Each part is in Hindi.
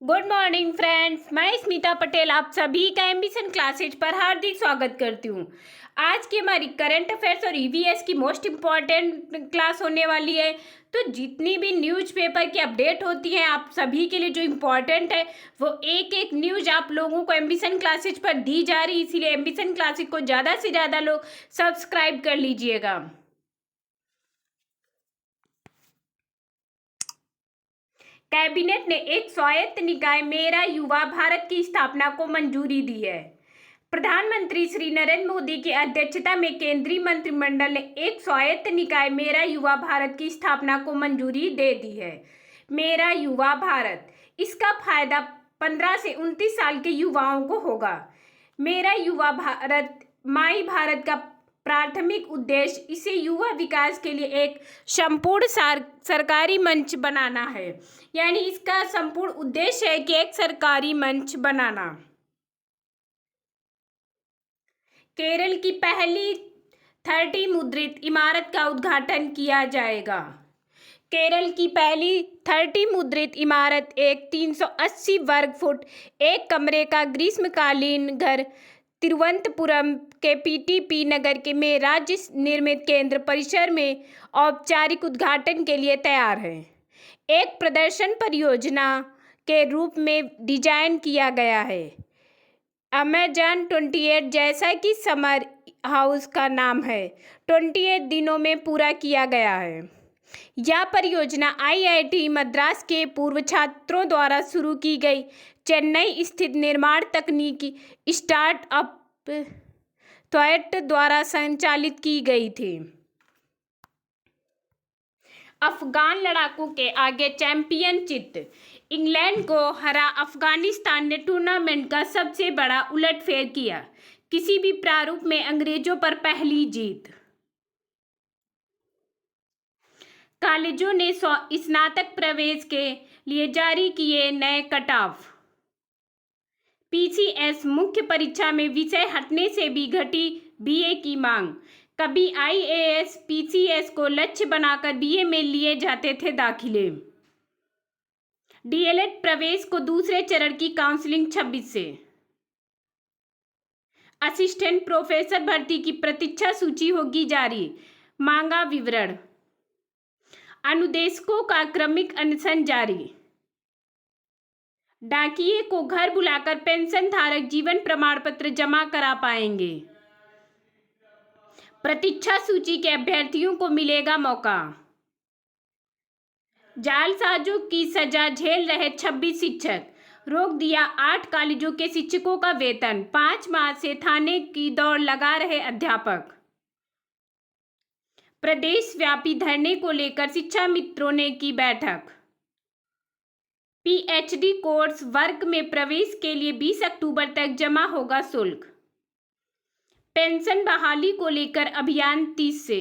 गुड मॉर्निंग फ्रेंड्स, मैं स्मिता पटेल आप सभी का एम्बिशन क्लासेज पर हार्दिक स्वागत करती हूँ। आज की हमारी करंट अफेयर्स और ईवीएस की मोस्ट इम्पॉर्टेंट क्लास होने वाली है। तो जितनी भी न्यूज़पेपर की अपडेट होती है आप सभी के लिए जो इम्पोर्टेंट है वो एक एक न्यूज़ आप लोगों को एम्बिशन क्लासेज पर दी जा रही है, इसीलिए एम्बिशन क्लासेज को ज़्यादा से ज़्यादा लोग सब्सक्राइब कर लीजिएगा। कैबिनेट ने एक स्वायत्त निकाय मेरा युवा भारत की स्थापना को मंजूरी दी है। प्रधानमंत्री श्री नरेंद्र मोदी की अध्यक्षता में केंद्रीय मंत्रिमंडल ने एक स्वायत्त निकाय मेरा युवा भारत की स्थापना को मंजूरी दे दी है। मेरा युवा भारत, इसका फायदा 15 से 29 साल के युवाओं को होगा। मेरा युवा भारत माई भारत का प्राथमिक उद्देश्य इसे युवा विकास के लिए एक संपूर्ण सरकारी मंच बनाना है। यानी इसका संपूर्ण उद्देश्य है कि एक सरकारी मंच बनाना। केरल की पहली 30 मुद्रित इमारत का उद्घाटन किया जाएगा। केरल की पहली 30 मुद्रित इमारत एक 380 वर्ग फुट एक कमरे का ग्रीष्मकालीन घर तिरुवनंतपुरम के पीटीपी नगर के में राज्य निर्मित केंद्र परिसर में औपचारिक उद्घाटन के लिए तैयार है। एक प्रदर्शन परियोजना के रूप में डिजाइन किया गया है। अमेजन 28 जैसा कि समर हाउस का नाम है 28 दिनों में पूरा किया गया है। यह परियोजना आईआईटी मद्रास के पूर्व छात्रों द्वारा शुरू की गई चेन्नई स्थित निर्माण तकनीकी स्टार्टअप थॉयट द्वारा संचालित की गई थी। अफगान लड़ाकू के आगे चैंपियन चित, इंग्लैंड को हरा अफगानिस्तान ने टूर्नामेंट का सबसे बड़ा उलटफेर किया। किसी भी प्रारूप में अंग्रेजों पर पहली जीत। कॉलेजों ने स्नातक प्रवेश के लिए जारी किए नए कट ऑफ। पीसीएस मुख्य परीक्षा में विषय हटने से भी घटी बीए की मांग। कभी आईएएस पीसीएस को लक्ष्य बनाकर बीए में लिए जाते थे दाखिले। डीएलएड प्रवेश को दूसरे चरण की काउंसलिंग 26 से। असिस्टेंट प्रोफेसर भर्ती की प्रतीक्षा सूची होगी जारी, मांगा विवरण। अनुदेशकों का क्रमिक अनशन जारी। डाकिये को घर बुलाकर पेंशन धारक जीवन प्रमाण पत्र जमा करा पाएंगे। प्रतीक्षा सूची के अभ्यर्थियों को मिलेगा मौका। जालसाजों की सजा झेल रहे 26 शिक्षक, रोक दिया 8 कॉलेजों के शिक्षकों का वेतन। 5 माह से थाने की दौड़ लगा रहे अध्यापक। प्रदेश व्यापी धरने को लेकर शिक्षा मित्रों ने की बैठक। पीएचडी कोर्स वर्ग में प्रवेश के लिए 20 अक्टूबर तक जमा होगा शुल्क। पेंशन बहाली को लेकर अभियान 30 से।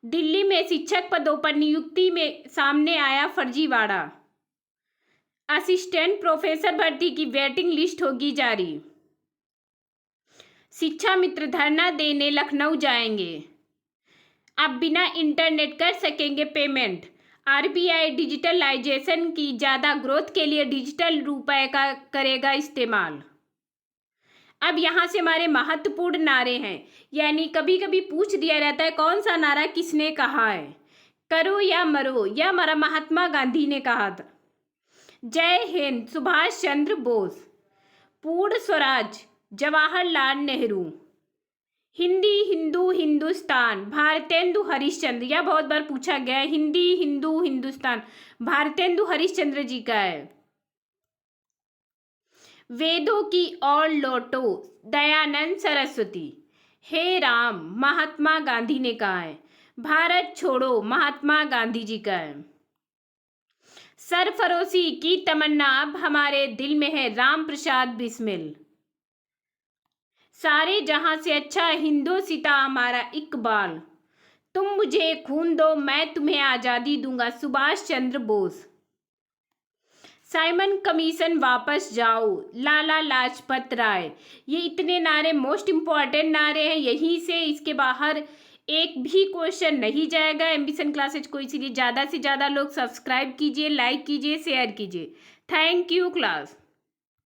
दिल्ली में शिक्षक पदों पर नियुक्ति में सामने आया फर्जीवाड़ा। असिस्टेंट प्रोफेसर भर्ती की वेटिंग लिस्ट होगी जारी। शिक्षा मित्र धरना देने लखनऊ जाएंगे। अब बिना इंटरनेट कर सकेंगे पेमेंट। आरबीआई डिजिटलाइजेशन की ज़्यादा ग्रोथ के लिए डिजिटल रुपए का करेगा इस्तेमाल। अब यहाँ से हमारे महत्वपूर्ण नारे हैं, यानी कभी कभी पूछ दिया जाता है कौन सा नारा किसने कहा है। करो या मरो, यह हमारा महात्मा गांधी ने कहा था। जय हिंद सुभाष चंद्र बोस। पूर्ण स्वराज जवाहरलाल नेहरू। हिंदी हिंदू हिंदुस्तान भारतेंदु हरिश्चंद्र, यह बहुत बार पूछा गया है। हिंदी हिंदू हिंदुस्तान भारतेंदु हरिश्चंद्र जी का है। वेदों की ओर लौटो दयानंद सरस्वती। हे राम महात्मा गांधी ने कहा है। भारत छोड़ो महात्मा गांधी जी का है। सरफरोशी की तमन्ना अब हमारे दिल में है, राम प्रसाद बिस्मिल। सारे जहां से अच्छा हिंदोसिता हमारा इकबाल। तुम मुझे खून दो मैं तुम्हें आज़ादी दूंगा, सुभाष चंद्र बोस। साइमन कमीशन वापस जाओ, लाला लाजपत राय। ये इतने नारे मोस्ट इम्पॉर्टेंट नारे हैं। यहीं से इसके बाहर एक भी क्वेश्चन नहीं जाएगा एम्बिशन क्लासेज को, इसीलिए ज़्यादा से ज़्यादा लोग सब्सक्राइब कीजिए, लाइक कीजिए, शेयर कीजिए। Thank you class.